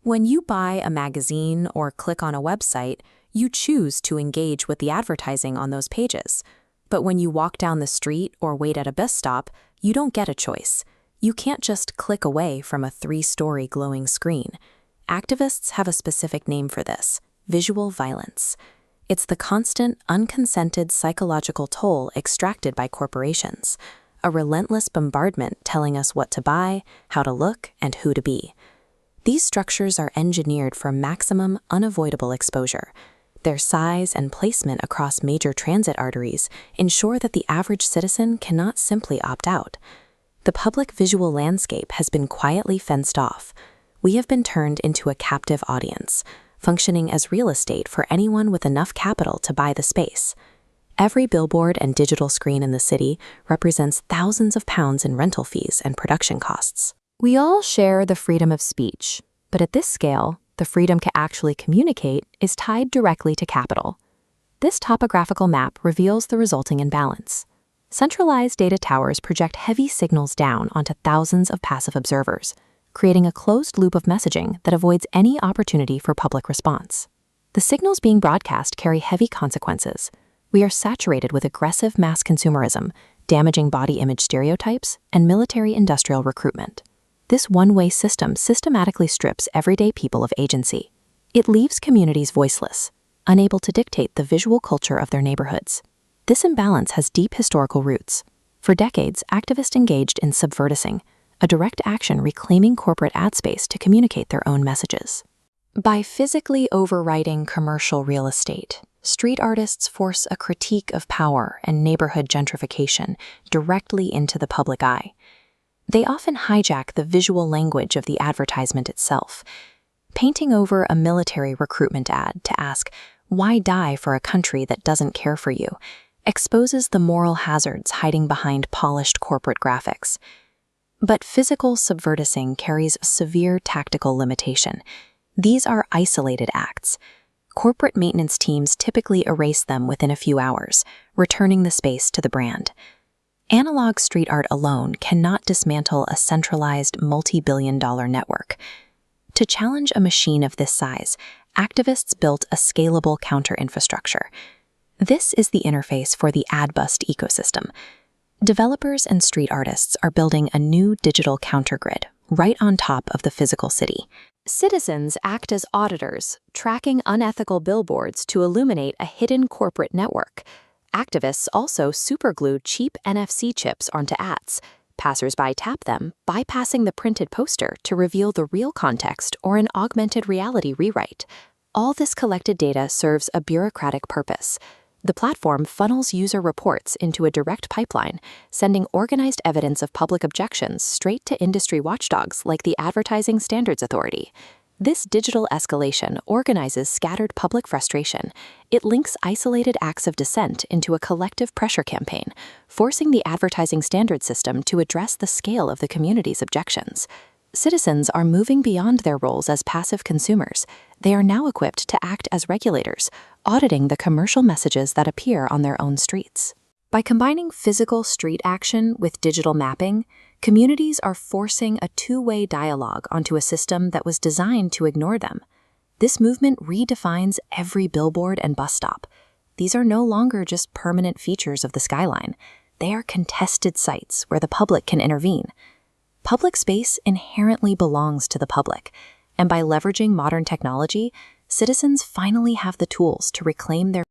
When you buy a magazine or click on a website, you choose to engage with the advertising on those pages. But when you walk down the street or wait at a bus stop, you don't get a choice. You can't just click away from a 3-story glowing screen. Activists have a specific name for this: visual violence. It's the constant, unconsented psychological toll extracted by corporations, a relentless bombardment telling us what to buy, how to look, and who to be. These structures are engineered for maximum, unavoidable exposure. Their size and placement across major transit arteries ensure that the average citizen cannot simply opt out. The public visual landscape has been quietly fenced off. We have been turned into a captive audience, functioning as real estate for anyone with enough capital to buy the space. Every billboard and digital screen in the city represents thousands of pounds in rental fees and production costs. We all share the freedom of speech, but at this scale, the freedom to actually communicate is tied directly to capital. This topographical map reveals the resulting imbalance. Centralized data towers project heavy signals down onto thousands of passive observers, creating a closed loop of messaging that avoids any opportunity for public response. The signals being broadcast carry heavy consequences. We are saturated with aggressive mass consumerism, damaging body image stereotypes, and military-industrial recruitment. This one-way system systematically strips everyday people of agency. It leaves communities voiceless, unable to dictate the visual culture of their neighborhoods. This imbalance has deep historical roots. For decades, activists engaged in subvertising, a direct action reclaiming corporate ad space to communicate their own messages. By physically overwriting commercial real estate, street artists force a critique of power and neighborhood gentrification directly into the public eye. They often hijack the visual language of the advertisement itself, painting over a military recruitment ad to ask, "Why die for a country that doesn't care for you?" exposes the moral hazards hiding behind polished corporate graphics. But physical subvertising carries a severe tactical limitation. These are isolated acts. Corporate maintenance teams typically erase them within a few hours, returning the space to the brand. Analog street art alone cannot dismantle a centralized multi-billion-dollar network. To challenge a machine of this size, activists built a scalable counter-infrastructure. This is the interface for the ad-bust ecosystem. Developers and street artists are building a new digital countergrid right on top of the physical city. Citizens act as auditors, tracking unethical billboards to illuminate a hidden corporate network. Activists also superglue cheap NFC chips onto ads. Passers-by tap them, bypassing the printed poster to reveal the real context or an augmented reality rewrite. All this collected data serves a bureaucratic purpose. The platform funnels user reports into a direct pipeline, sending organized evidence of public objections straight to industry watchdogs like the Advertising Standards Authority. This digital escalation organizes scattered public frustration. It links isolated acts of dissent into a collective pressure campaign, forcing the advertising standard system to address the scale of the community's objections. Citizens are moving beyond their roles as passive consumers. They are now equipped to act as regulators, auditing the commercial messages that appear on their own streets. By combining physical street action with digital mapping, communities are forcing a two-way dialogue onto a system that was designed to ignore them. This movement redefines every billboard and bus stop. These are no longer just permanent features of the skyline. They are contested sites where the public can intervene. Public space inherently belongs to the public, and by leveraging modern technology, citizens finally have the tools to reclaim their